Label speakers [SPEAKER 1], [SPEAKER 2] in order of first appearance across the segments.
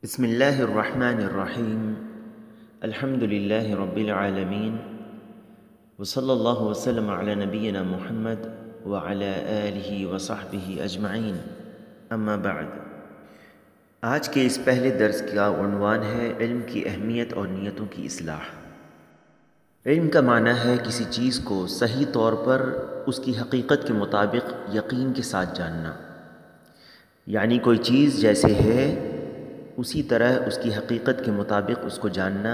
[SPEAKER 1] بسم اللہ الرحمن الرحیم الحمد للہ رب العالمین وصلی اللہ وسلم علی نبینا محمد وعلی آلہ وصحبہ اجمعین اما بعد۔ آج کے اس پہلے درس کا عنوان ہے علم کی اہمیت اور نیتوں کی اصلاح۔ علم کا معنی ہے کسی چیز کو صحیح طور پر اس کی حقیقت کے مطابق یقین کے ساتھ جاننا، یعنی کوئی چیز جیسے ہے اسی طرح اس کی حقیقت کے مطابق اس کو جاننا،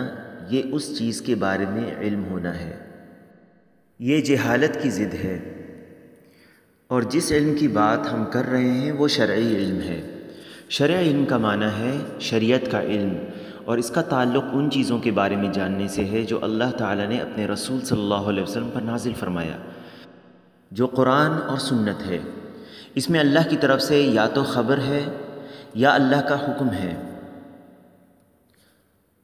[SPEAKER 1] یہ اس چیز کے بارے میں علم ہونا ہے۔ یہ جہالت کی ضد ہے، اور جس علم کی بات ہم کر رہے ہیں وہ شرعی علم ہے۔ شرعی علم کا معنی ہے شریعت کا علم، اور اس کا تعلق ان چیزوں کے بارے میں جاننے سے ہے جو اللہ تعالیٰ نے اپنے رسول صلی اللہ علیہ وسلم پر نازل فرمایا، جو قرآن اور سنت ہے۔ اس میں اللہ کی طرف سے یا تو خبر ہے یا اللہ کا حکم ہے۔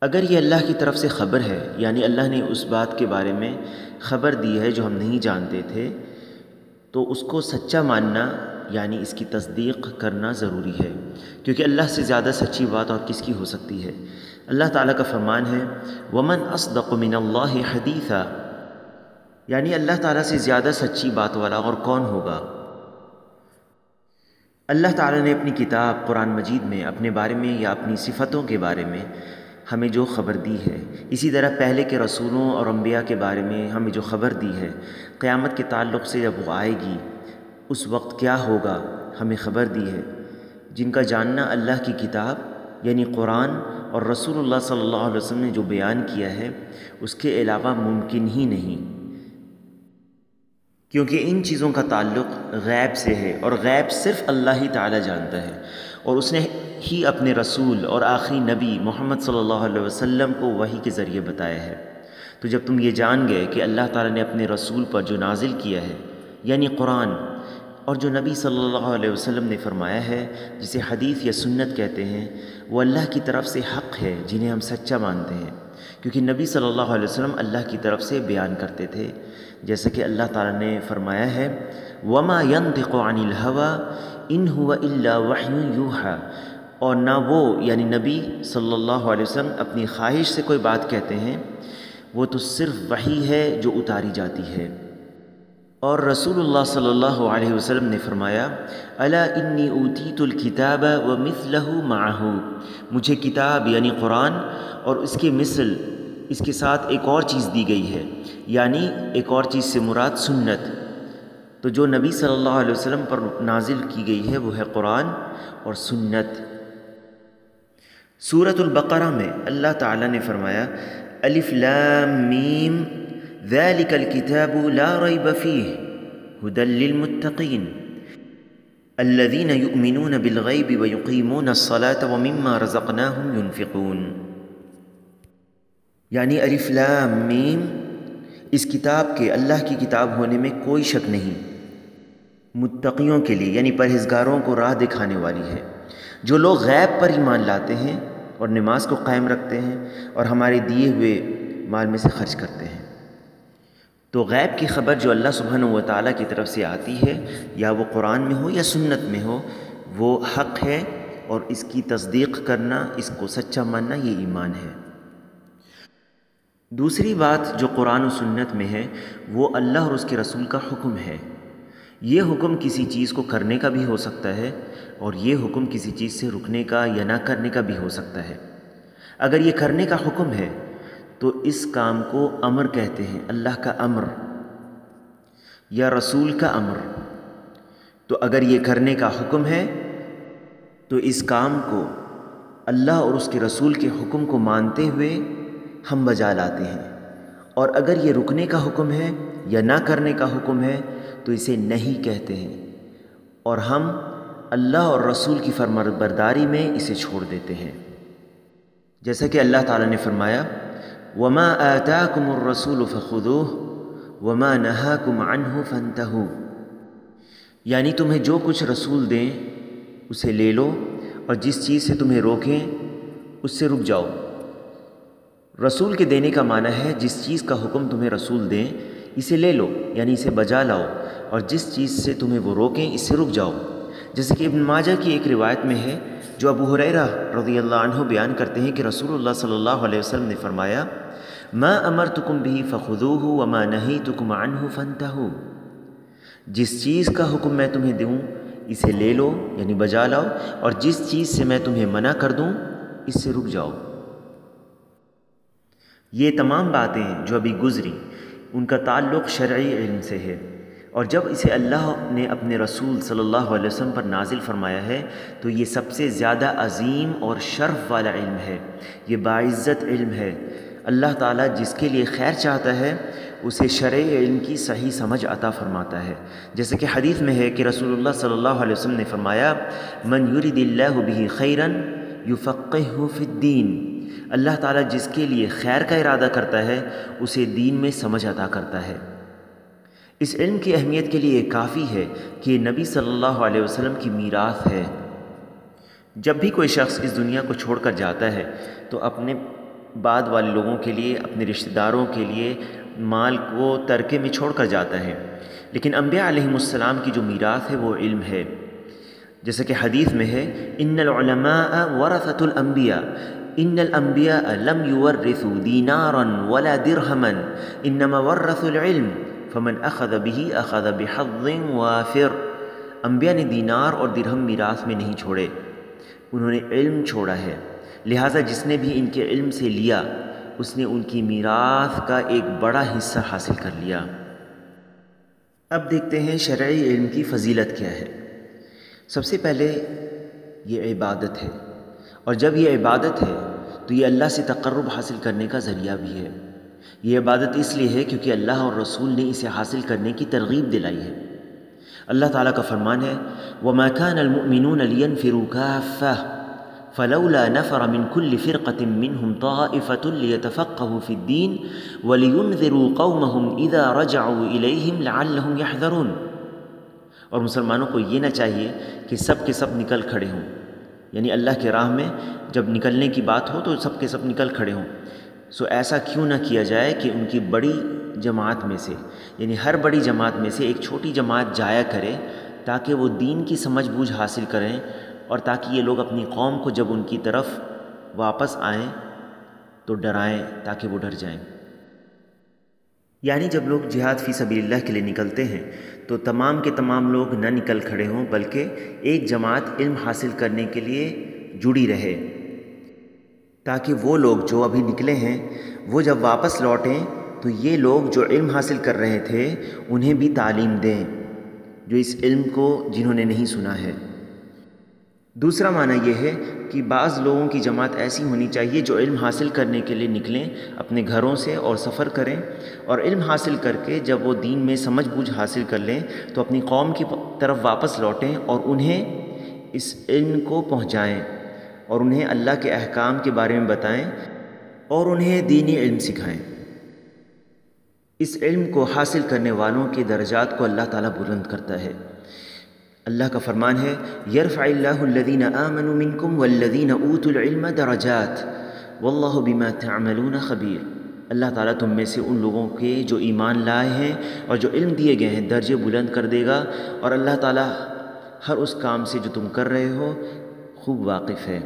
[SPEAKER 1] اگر یہ اللہ کی طرف سے خبر ہے، یعنی اللہ نے اس بات کے بارے میں خبر دی ہے جو ہم نہیں جانتے تھے، تو اس کو سچا ماننا یعنی اس کی تصدیق کرنا ضروری ہے، کیونکہ اللہ سے زیادہ سچی بات اور کس کی ہو سکتی ہے۔ اللہ تعالیٰ کا فرمان ہے وَمَنْ أَصْدَقُ مِنَ اللَّهِ حَدِيثًا، یعنی اللہ تعالیٰ سے زیادہ سچی بات والا اور کون ہوگا۔ اللہ تعالیٰ نے اپنی کتاب قرآن مجید میں اپنے بارے میں یا اپنی صفتوں کے بارے میں ہمیں جو خبر دی ہے، اسی طرح پہلے کے رسولوں اور انبیاء کے بارے میں ہمیں جو خبر دی ہے، قیامت کے تعلق سے جب وہ آئے گی اس وقت کیا ہوگا ہمیں خبر دی ہے، جن کا جاننا اللہ کی کتاب یعنی قرآن اور رسول اللہ صلی اللہ علیہ وسلم نے جو بیان کیا ہے اس کے علاوہ ممکن ہی نہیں، کیونکہ ان چیزوں کا تعلق غیب سے ہے، اور غیب صرف اللہ ہی تعالیٰ جانتا ہے، اور اس نے ہی اپنے رسول اور آخری نبی محمد صلی اللہ علیہ وسلم کو وحی کے ذریعے بتایا ہے۔ تو جب تم یہ جان گئے کہ اللہ تعالیٰ نے اپنے رسول پر جو نازل کیا ہے یعنی قرآن، اور جو نبی صلی اللہ علیہ وسلم نے فرمایا ہے جسے حدیث یا سنت کہتے ہیں، وہ اللہ کی طرف سے حق ہے جنہیں ہم سچا مانتے ہیں، کیونکہ نبی صلی اللہ علیہ وسلم اللہ کی طرف سے بیان کرتے تھے، جیسا کہ اللہ تعالیٰ نے فرمایا ہے وَمَا يَنطِقُ عَنِ الْهَوَىٰ إِنْ هُوَ إِلَّا وَحْيٌ يُوحَىٰ، اور نہ وہ یعنی نبی صلی اللہ علیہ وسلم اپنی خواہش سے کوئی بات کہتے ہیں، وہ تو صرف وحی ہے جو اتاری جاتی ہے۔ اور رسول اللہ صلی اللہ علیہ وسلم نے فرمایا الا انی اوتیت الکتاب ومثلہ معہ، مجھے کتاب یعنی قرآن اور اس کے مثل اس کے ساتھ ایک اور چیز دی گئی ہے، یعنی ایک اور چیز سے مراد سنت۔ تو جو نبی صلی اللہ علیہ وسلم پر نازل کی گئی ہے وہ ہے قرآن اور سنت۔ سورۃ البقرہ میں اللہ تعالیٰ نے فرمایا الف لام میم ذالک الکتاب لا ریب فیہ ھدی للمتقین الذین یؤمنون بالغیب ویقیمون الصلاة ومما رزقناہم ینفقون، یعنی الف لام میم، اس کتاب کے اللہ کی کتاب ہونے میں کوئی شک نہیں، متقیوں کے لیے یعنی پرہیزگاروں کو راہ دکھانے والی ہے، جو لوگ غیب پر ایمان لاتے ہیں اور نماز کو قائم رکھتے ہیں اور ہمارے دیے ہوئے مال میں سے خرچ کرتے ہیں۔ تو غیب کی خبر جو اللہ سبحانہ و تعالیٰ کی طرف سے آتی ہے، یا وہ قرآن میں ہو یا سنت میں ہو، وہ حق ہے، اور اس کی تصدیق کرنا، اس کو سچا ماننا، یہ ایمان ہے۔ دوسری بات جو قرآن و سنت میں ہے وہ اللہ اور اس کے رسول کا حکم ہے۔ یہ حکم کسی چیز کو کرنے کا بھی ہو سکتا ہے، اور یہ حکم کسی چیز سے رکنے کا یا نہ کرنے کا بھی ہو سکتا ہے۔ اگر یہ کرنے کا حکم ہے تو اس کام کو امر کہتے ہیں، اللہ کا امر یا رسول کا امر۔ تو اگر یہ کرنے کا حکم ہے تو اس کام کو اللہ اور اس کے رسول کے حکم کو مانتے ہوئے ہم بجا لاتے ہیں، اور اگر یہ رکنے کا حکم ہے یا نہ کرنے کا حکم ہے تو اسے نہیں کہتے ہیں، اور ہم اللہ اور رسول کی فرمانبرداری میں اسے چھوڑ دیتے ہیں، جیسا کہ اللہ تعالیٰ نے فرمایا وَمَا آتَاكُمُ الرَّسُولُ فَخُذُوهُ وَمَا نَهَاكُمْ عَنْهُ فَانْتَهُوا، یعنی تمہیں جو کچھ رسول دیں اسے لے لو، اور جس چیز سے تمہیں روکیں اس سے رک جاؤ۔ رسول کے دینے کا معنی ہے جس چیز کا حکم تمہیں رسول دیں اسے لے لو، یعنی اسے بجا لاؤ، اور جس چیز سے تمہیں وہ روکیں اس سے رک جاؤ، جیسے کہ ابن ماجہ کی ایک روایت میں ہے جو ابو ہریرہ رضی اللہ عنہ بیان کرتے ہیں کہ رسول اللہ صلی اللہ علیہ وسلم نے فرمایا ما امرتکم به فخذوه وما نہیتکم عنہ فانتہوا، جس چیز کا حکم میں تمہیں دوں اسے لے لو یعنی بجا لاؤ، اور جس چیز سے میں تمہیں منع کر دوں اس سے رک جاؤ۔ یہ تمام باتیں جو ابھی گزری ان کا تعلق شرعی علم سے ہے، اور جب اسے اللہ نے اپنے رسول صلی اللہ علیہ وسلم پر نازل فرمایا ہے تو یہ سب سے زیادہ عظیم اور شرف والا علم ہے، یہ باعزت علم ہے۔ اللہ تعالیٰ جس کے لیے خیر چاہتا ہے اسے شرعی علم کی صحیح سمجھ عطا فرماتا ہے، جیسے کہ حدیث میں ہے کہ رسول اللہ صلی اللہ علیہ وسلم نے فرمایا من یرید اللہ بہ خیرا یفقہہ فی الدین، اللہ تعالیٰ جس کے لیے خیر کا ارادہ کرتا ہے اسے دین میں سمجھ عطا کرتا ہے۔ اس علم کی اہمیت کے لیے کافی ہے کہ یہ نبی صلی اللہ علیہ وسلم کی میراث ہے۔ جب بھی کوئی شخص اس دنیا کو چھوڑ کر جاتا ہے تو اپنے بعد والے لوگوں کے لیے، اپنے رشتہ داروں کے لیے مال کو ترکے میں چھوڑ کر جاتا ہے، لیکن انبیاء علیہم السلام کی جو میراث ہے وہ علم ہے، جیسا کہ حدیث میں ہے ان العلماء ورثۃ الانبیاء ان الانبیاء لم یورثوا دینارا ولا درہما انما ورثوا العلم فمن اخذ به اخذ بحظ وافر، انبیاء نے دینار اور درہم میراث میں نہیں چھوڑے، انہوں نے علم چھوڑا ہے، لہٰذا جس نے بھی ان کے علم سے لیا اس نے ان کی میراث کا ایک بڑا حصہ حاصل کر لیا۔ اب دیکھتے ہیں شرعی علم کی فضیلت کیا ہے۔ سب سے پہلے یہ عبادت ہے، اور جب یہ عبادت ہے تو یہ اللہ سے تقرب حاصل کرنے کا ذریعہ بھی ہے۔ یہ عبادت اس لیے ہے کیونکہ اللہ اور رسول نے اسے حاصل کرنے کی ترغیب دلائی ہے۔ اللہ تعالیٰ کا فرمان ہے وَمَا كَانَ الْمُؤْمِنُونَ لِيَنْفِرُوا كَافَّةً فَلَوْلَا نَفَرَ مِنْ كُلِّ فِرْقَةٍ مِّنْهُمْ طَائِفَةٌ لِيَتَفَقَّهُوا فِي الدِّينِ وَلِيُنذِرُوا قَوْمَهُمْ إِذَا رَجَعُوا إِلَيْهِمْ لَعَلَّهُمْ يَحْذَرُونَ، اور مسلمانوں کو یہ نہ چاہیے کہ سب کے سب نکل کھڑے ہوں، یعنی اللہ کے راہ میں جب نکلنے کی بات ہو تو سب کے سب نکل کھڑے ہوں، سو ایسا کیوں نہ کیا جائے کہ ان کی بڑی جماعت میں سے، یعنی ہر بڑی جماعت میں سے ایک چھوٹی جماعت جایا کرے تاکہ وہ دین کی سمجھ بوجھ حاصل کریں، اور تاکہ یہ لوگ اپنی قوم کو جب ان کی طرف واپس آئیں تو ڈرائیں تاکہ وہ ڈر جائیں۔ یعنی جب لوگ جہاد فی سبیل اللہ کے لیے نکلتے ہیں تو تمام کے تمام لوگ نہ نکل کھڑے ہوں، بلکہ ایک جماعت علم حاصل کرنے کے لیے جڑی رہے، تاکہ وہ لوگ جو ابھی نکلے ہیں وہ جب واپس لوٹیں تو یہ لوگ جو علم حاصل کر رہے تھے انہیں بھی تعلیم دیں، جو اس علم کو جنہوں نے نہیں سنا ہے۔ دوسرا معنی یہ ہے کہ بعض لوگوں کی جماعت ایسی ہونی چاہیے جو علم حاصل کرنے کے لیے نکلیں اپنے گھروں سے اور سفر کریں، اور علم حاصل کر کے جب وہ دین میں سمجھ بوجھ حاصل کر لیں تو اپنی قوم کی طرف واپس لوٹیں اور انہیں اس علم کو پہنچائیں، اور انہیں اللہ کے احکام کے بارے میں بتائیں اور انہیں دینی علم سکھائیں۔ اس علم کو حاصل کرنے والوں کے درجات کو اللہ تعالیٰ بلند کرتا ہے۔ اللہ کا فرمان ہے یرفع اللہ الذین آمنوا منکم والذین اوتوا العلم درجات واللہ بما تعملون خبیر، اللہ تعالیٰ تم میں سے ان لوگوں کے جو ایمان لائے ہیں اور جو علم دیے گئے ہیں درجے بلند کر دے گا، اور اللہ تعالیٰ ہر اس کام سے جو تم کر رہے ہو خوب واقف ہے۔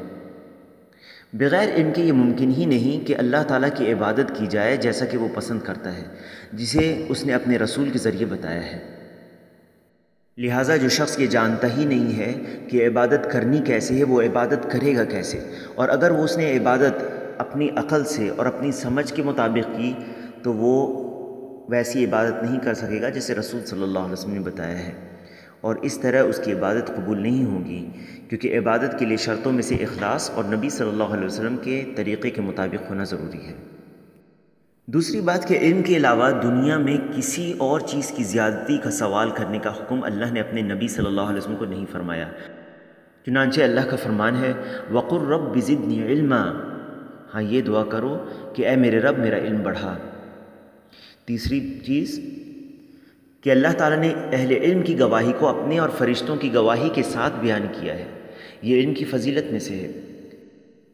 [SPEAKER 1] بغیر علم کے یہ ممکن ہی نہیں کہ اللہ تعالیٰ کی عبادت کی جائے جیسا کہ وہ پسند کرتا ہے، جسے اس نے اپنے رسول کے ذریعے بتایا ہے۔ لہٰذا جو شخص یہ جانتا ہی نہیں ہے کہ عبادت کرنی کیسے ہے وہ عبادت کرے گا کیسے، اور اگر وہ اس نے عبادت اپنی عقل سے اور اپنی سمجھ کے مطابق کی تو وہ ویسی عبادت نہیں کر سکے گا جیسے رسول صلی اللہ علیہ وسلم نے بتایا ہے، اور اس طرح اس کی عبادت قبول نہیں ہوگی، کیونکہ عبادت کے لیے شرطوں میں سے اخلاص اور نبی صلی اللہ علیہ وسلم کے طریقے کے مطابق ہونا ضروری ہے۔ دوسری بات کہ علم کے علاوہ دنیا میں کسی اور چیز کی زیادتی کا سوال کرنے کا حکم اللہ نے اپنے نبی صلی اللہ علیہ وسلم کو نہیں فرمایا، چنانچہ اللہ کا فرمان ہے وَقُلْ رَبِّ زِدْنِي عِلْمًا، ہاں یہ دعا کرو کہ اے میرے رب میرا علم بڑھا۔ تیسری چیز کہ اللہ تعالیٰ نے اہل علم کی گواہی کو اپنے اور فرشتوں کی گواہی کے ساتھ بیان کیا ہے، یہ علم کی فضیلت میں سے ہے۔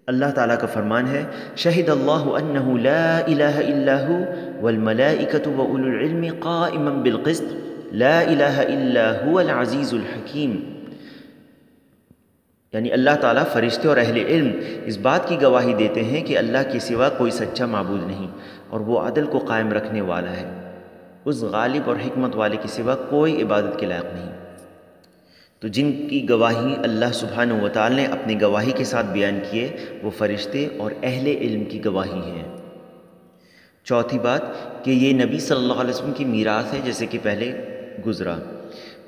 [SPEAKER 1] اللہ تعالیٰ کا فرمان ہے شہد اللہ انہ لا الہ الا ہو والملائکۃ واولو العلم قائما بالقسط لا الہ الا هو العزیز الحکیم، یعنی اللہ تعالیٰ فرشتے اور اہل علم اس بات کی گواہی دیتے ہیں کہ اللہ کے سوا کوئی سچا معبود نہیں اور وہ عدل کو قائم رکھنے والا ہے، اس غالب اور حکمت والے کے سوا کوئی عبادت کے لائق نہیں۔ تو جن کی گواہی اللہ سبحانہ و تعالی نے اپنی گواہی کے ساتھ بیان کیے وہ فرشتے اور اہل علم کی گواہی ہیں۔ چوتھی بات کہ یہ نبی صلی اللہ علیہ وسلم کی میراث ہے، جیسے کہ پہلے گزرا۔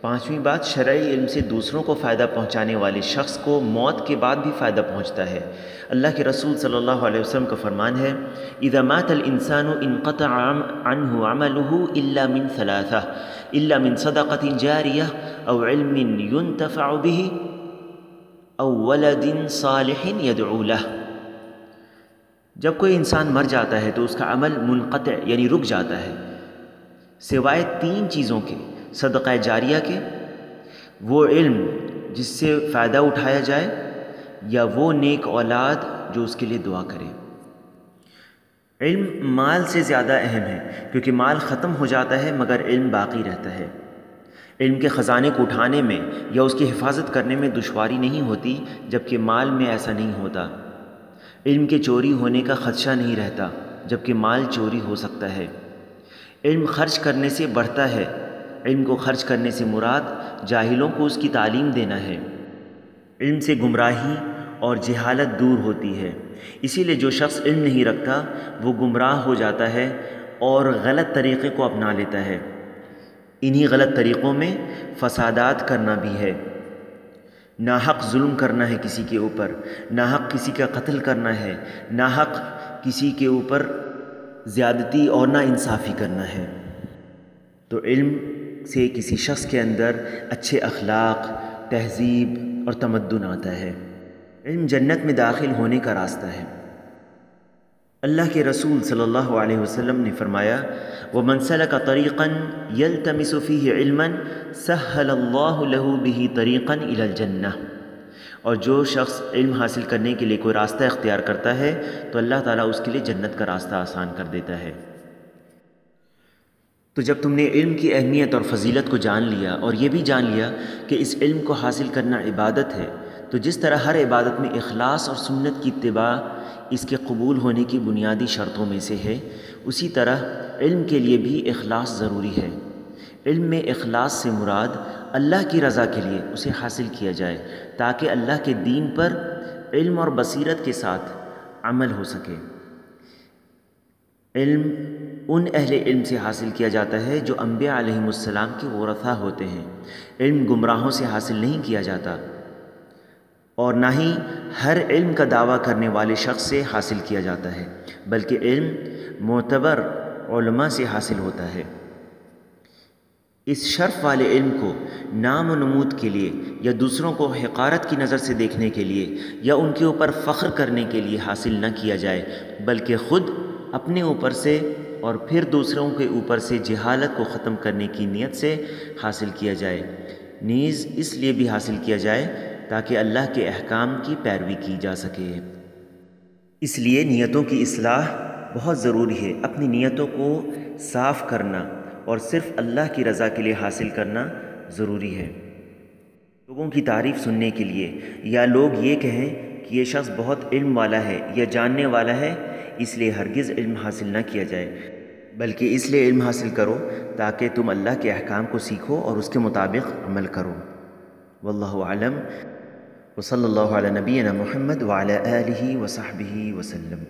[SPEAKER 1] پانچویں بات، شرعی علم سے دوسروں کو فائدہ پہنچانے والے شخص کو موت کے بعد بھی فائدہ پہنچتا ہے۔ اللہ کے رسول صلی اللہ علیہ وسلم کا فرمان ہے، اذا مات الانسان انقطع عنه عمله الا من ثلاثہ الا من صدقۃ جاریہ او علم ينتفع به او ولد صالح يدعو له۔ جب کوئی انسان مر جاتا ہے تو اس کا عمل منقطع یعنی رک جاتا ہے، سوائے تین چیزوں کے، صدقہ جاریہ کے، وہ علم جس سے فائدہ اٹھایا جائے، یا وہ نیک اولاد جو اس کے لیے دعا کرے۔ علم مال سے زیادہ اہم ہے، کیونکہ مال ختم ہو جاتا ہے مگر علم باقی رہتا ہے۔ علم کے خزانے کو اٹھانے میں یا اس کی حفاظت کرنے میں دشواری نہیں ہوتی، جبکہ مال میں ایسا نہیں ہوتا۔ علم کے چوری ہونے کا خدشہ نہیں رہتا، جبکہ مال چوری ہو سکتا ہے۔ علم خرچ کرنے سے بڑھتا ہے، علم کو خرچ کرنے سے مراد جاہلوں کو اس کی تعلیم دینا ہے۔ علم سے گمراہی اور جہالت دور ہوتی ہے، اسی لیے جو شخص علم نہیں رکھتا وہ گمراہ ہو جاتا ہے اور غلط طریقے کو اپنا لیتا ہے۔ انہی غلط طریقوں میں فسادات کرنا بھی ہے، ناحق ظلم کرنا ہے کسی کے اوپر، ناحق کسی کا قتل کرنا ہے، ناحق کسی کے اوپر زیادتی اور ناانصافی کرنا ہے۔ تو علم سے کسی شخص کے اندر اچھے اخلاق، تہذیب اور تمدن آتا ہے۔ علم جنت میں داخل ہونے کا راستہ ہے۔ اللہ کے رسول صلی اللہ علیہ وسلم نے فرمایا، وَمَنْ سَلَكَ طَرِيقًا يَلْتَمِسُ فِيهِ عِلْمًا سَهَّلَ اللَّهُ لَهُ بِهِ طَرِيقًا إِلَى الْجَنَّةِ، اور جو شخص علم حاصل کرنے کے لیے کوئی راستہ اختیار کرتا ہے تو اللہ تعالیٰ اس کے لیے جنت کا راستہ آسان کر دیتا ہے۔ تو جب تم نے علم کی اہمیت اور فضیلت کو جان لیا اور یہ بھی جان لیا کہ اس علم کو حاصل کرنا عبادت ہے، تو جس طرح ہر عبادت میں اخلاص اور سنت کی اتباع اس کے قبول ہونے کی بنیادی شرطوں میں سے ہے، اسی طرح علم کے لیے بھی اخلاص ضروری ہے۔ علم میں اخلاص سے مراد اللہ کی رضا کے لیے اسے حاصل کیا جائے، تاکہ اللہ کے دین پر علم اور بصیرت کے ساتھ عمل ہو سکے۔ علم ان اہل علم سے حاصل کیا جاتا ہے جو انبیاء علیہم السلام کے ورثہ ہوتے ہیں۔ علم گمراہوں سے حاصل نہیں کیا جاتا، اور نہ ہی ہر علم کا دعویٰ کرنے والے شخص سے حاصل کیا جاتا ہے، بلکہ علم معتبر علماء سے حاصل ہوتا ہے۔ اس شرف والے علم کو نام و نمود کے لیے یا دوسروں کو حقارت کی نظر سے دیکھنے کے لیے یا ان کے اوپر فخر کرنے کے لیے حاصل نہ کیا جائے، بلکہ خود اپنے اوپر سے اور پھر دوسروں کے اوپر سے جہالت کو ختم کرنے کی نیت سے حاصل کیا جائے، نیز اس لیے بھی حاصل کیا جائے تاکہ اللہ کے احکام کی پیروی کی جا سکے۔ اس لیے نیتوں کی اصلاح بہت ضروری ہے، اپنی نیتوں کو صاف کرنا اور صرف اللہ کی رضا کے لیے حاصل کرنا ضروری ہے۔ لوگوں کی تعریف سننے کے لیے یا لوگ یہ کہیں کہ یہ شخص بہت علم والا ہے یا جاننے والا ہے، اس لیے ہرگز علم حاصل نہ کیا جائے، بلکہ اس لیے علم حاصل کرو تاکہ تم اللہ کے احکام کو سیکھو اور اس کے مطابق عمل کرو۔ واللہ اعلم، وصلی اللہ علی نبینا محمد وعلی آلہ وصحبہ وسلم۔